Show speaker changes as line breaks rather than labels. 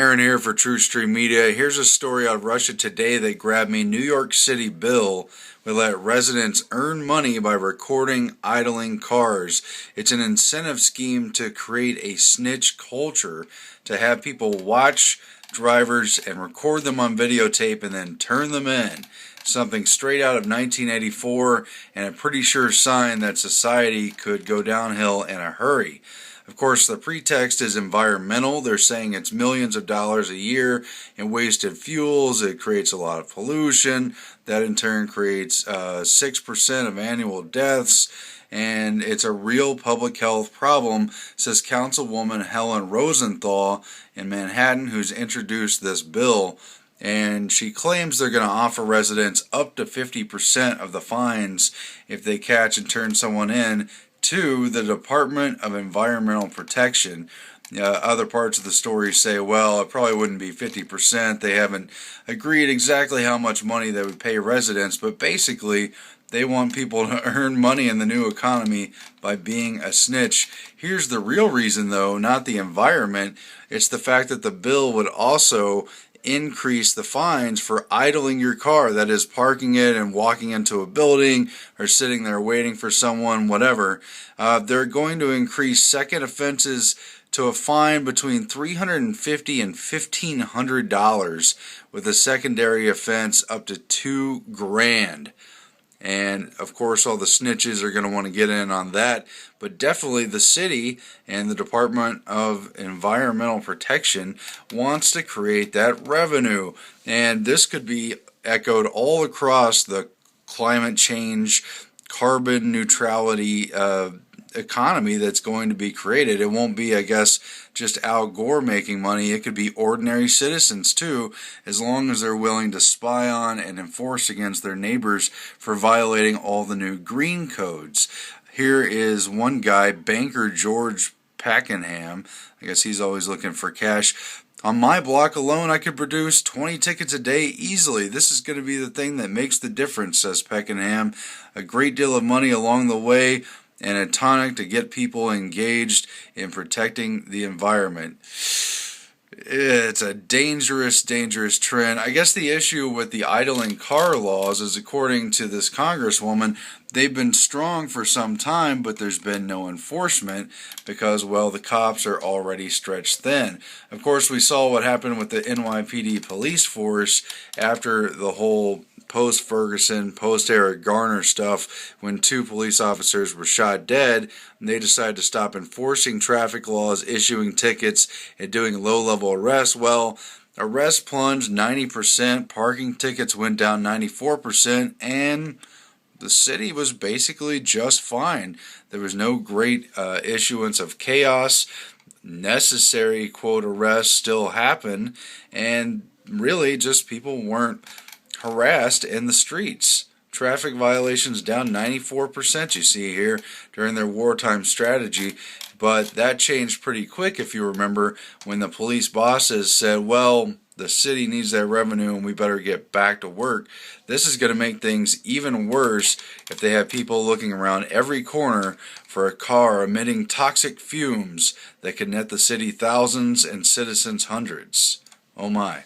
Aaron here for True Stream Media. Here's a story out of Russia Today that grabbed me. New York City bill would let residents earn money by recording idling cars. It's an incentive scheme to create a snitch culture, to have people watch drivers and record them on videotape and then turn them in. Something straight out of 1984, and a pretty sure sign that society could go downhill in a hurry. Of course, the pretext is environmental. They're saying it's millions of dollars a year in wasted fuels. It creates a lot of pollution. That in turn creates 6% of annual deaths. And it's a real public health problem, says Councilwoman Helen Rosenthal in Manhattan, who's introduced this bill. And she claims they're going to offer residents up to 50% of the fines if they catch and turn someone in to the Department of Environmental Protection. Other parts of the story say, well, it probably wouldn't be 50%. They haven't agreed exactly how much money they would pay residents, but basically they want people to earn money in the new economy by being a snitch. Here's the real reason, though, not the environment. It's the fact that the bill would also increase the fines for idling your car, that is, parking it and walking into a building or sitting there waiting for someone, whatever. They're going to increase second offenses to a fine between $350 and $1,500, with a secondary offense up to $2 grand. And of course all the snitches are going to want to get in on that, but definitely the city and the Department of Environmental Protection wants to create that revenue. And this could be echoed all across the climate change, carbon neutrality economy that's going to be created. It won't be, I guess, just Al Gore making money. It could be ordinary citizens too, as long as they're willing to spy on and enforce against their neighbors for violating all the new green codes. Here is one guy, banker George Pakenham. I guess he's always looking for cash. On my block alone, I could produce 20 tickets a day easily. This is going to be the thing that makes the difference, says Pakenham. A great deal of money along the way, and a tonic to get people engaged in protecting the environment. It's a dangerous, dangerous trend. I guess the issue with the idling car laws is, according to this congresswoman, they've been strong for some time, but there's been no enforcement because, well, the cops are already stretched thin. Of course, we saw what happened with the NYPD police force after the whole post-Ferguson, post-Eric Garner stuff, when 2 police officers were shot dead, and they decided to stop enforcing traffic laws, issuing tickets, and doing low-level arrests. Well, arrests plunged 90%, parking tickets went down 94%, and the city was basically just fine. There was no great issuance of chaos. Necessary, quote, arrests still happened, and really just people weren't harassed in the streets. Traffic violations down 94%, you see here, during their wartime strategy. But that changed pretty quick, if you remember, when the police bosses said, well, the city needs that revenue and we better get back to work. This is going to make things even worse if they have people looking around every corner for a car emitting toxic fumes that could net the city thousands and citizens hundreds. Oh my.